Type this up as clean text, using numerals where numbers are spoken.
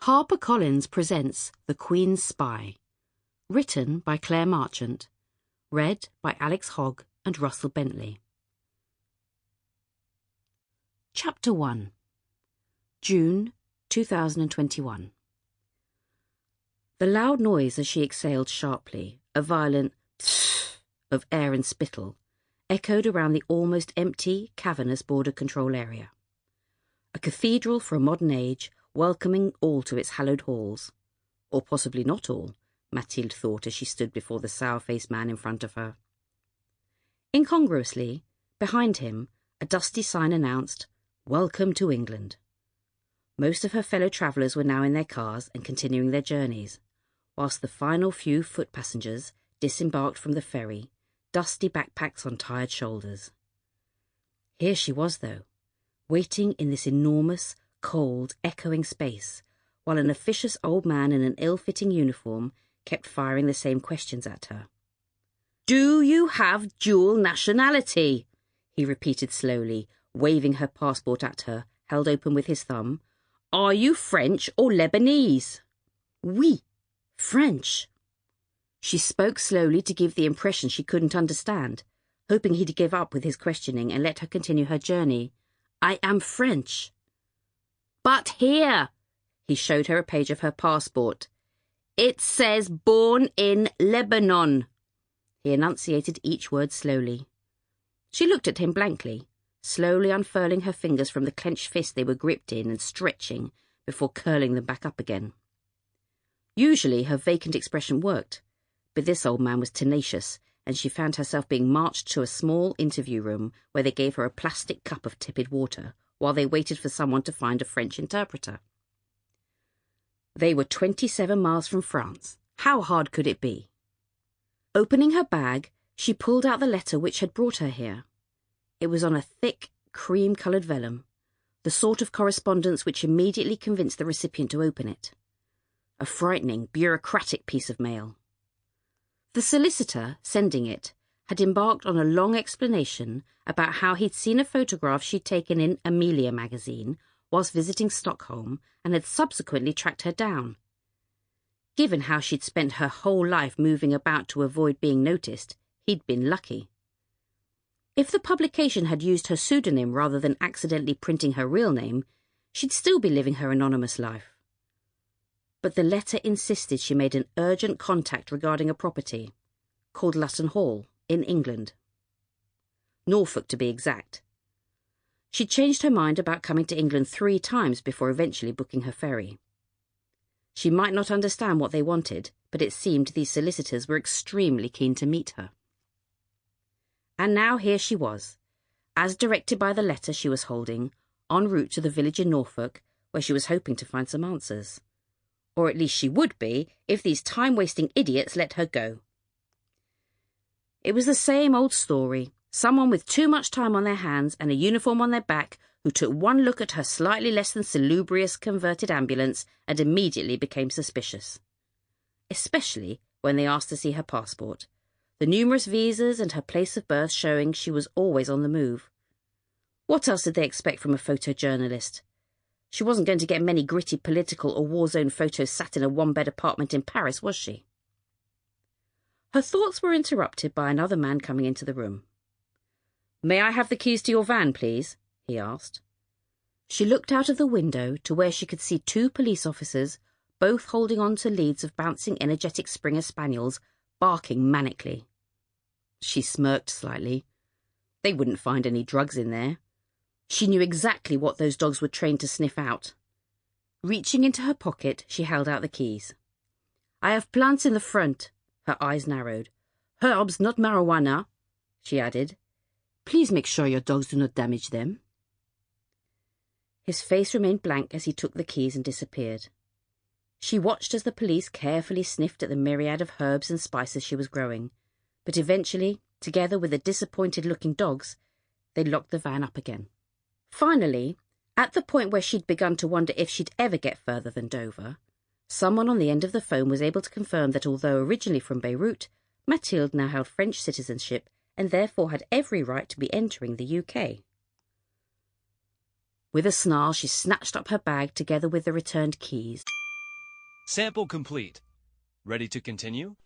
HarperCollins presents The Queen's Spy, written by Clare Marchant, read by Alex Hogg and Russell Bentley. Chapter 1. June 2021. The loud noise as she exhaled sharply, a violent psst of air and spittle, echoed around the almost empty, cavernous border control area. A cathedral for a modern age, welcoming all to its hallowed halls. Or possibly not all, Mathilde thought as she stood before the sour-faced man in front of her. Incongruously, behind him, a dusty sign announced, "Welcome to England." Most of her fellow travellers were now in their cars and continuing their journeys, whilst the final few foot passengers disembarked from the ferry, dusty backpacks on tired shoulders. Here she was, though, waiting in this enormous, cold, echoing space, while an officious old man in an ill-fitting uniform kept firing the same questions at her. "Do you have dual nationality?" he repeated slowly, waving her passport at her, held open with his thumb. "Are you French or Lebanese?" "Oui, French." She spoke slowly to give the impression she couldn't understand, hoping he'd give up with his questioning and let her continue her journey. "I am French." "But here," he showed her a page of her passport, "it says born in Lebanon." He enunciated each word slowly. She looked at him blankly, slowly unfurling her fingers from the clenched fist they were gripped in and stretching before curling them back up again. Usually her vacant expression worked, but this old man was tenacious, and she found herself being marched to a small interview room where they gave her a plastic cup of tepid water while they waited for someone to find a French interpreter. They were 27 miles from France. How hard could it be? Opening her bag, she pulled out the letter which had brought her here. It was on a thick, cream-coloured vellum, the sort of correspondence which immediately convinced the recipient to open it. A frightening, bureaucratic piece of mail. The solicitor, sending it, had embarked on a long explanation about how he'd seen a photograph she'd taken in Amelia magazine whilst visiting Stockholm and had subsequently tracked her down. Given how she'd spent her whole life moving about to avoid being noticed, he'd been lucky. If the publication had used her pseudonym rather than accidentally printing her real name, she'd still be living her anonymous life. But the letter insisted she made an urgent contact regarding a property, called Lutton Hall, in England. Norfolk, to be exact. She'd changed her mind about coming to England 3 times before eventually booking her ferry. She might not understand what they wanted, but it seemed these solicitors were extremely keen to meet her. And now here she was, as directed by the letter she was holding, en route to the village in Norfolk, where she was hoping to find some answers. Or at least she would be, if these time-wasting idiots let her go. It was the same old story. Someone with too much time on their hands and a uniform on their back who took one look at her slightly less than salubrious converted ambulance and immediately became suspicious. Especially when they asked to see her passport, the numerous visas and her place of birth showing she was always on the move. What else did they expect from a photojournalist? She wasn't going to get many gritty political or war-zone photos sat in a one-bed apartment in Paris, was she? Her thoughts were interrupted by another man coming into the room. "May I have the keys to your van, please?" he asked. She looked out of the window to where she could see 2 police officers, both holding on to leads of bouncing, energetic Springer Spaniels, barking manically. She smirked slightly. They wouldn't find any drugs in there. She knew exactly what those dogs were trained to sniff out. Reaching into her pocket, she held out the keys. "I have plants in the front." Her eyes narrowed. "Herbs, not marijuana," she added. "Please make sure your dogs do not damage them." His face remained blank as he took the keys and disappeared. She watched as the police carefully sniffed at the myriad of herbs and spices she was growing, but eventually, together with the disappointed-looking dogs, they locked the van up again. Finally, at the point where she'd begun to wonder if she'd ever get further than Dover, someone on the end of the phone was able to confirm that although originally from Beirut, Mathilde now held French citizenship and therefore had every right to be entering the UK. With a snarl, she snatched up her bag together with the returned keys Sample complete. Ready to continue?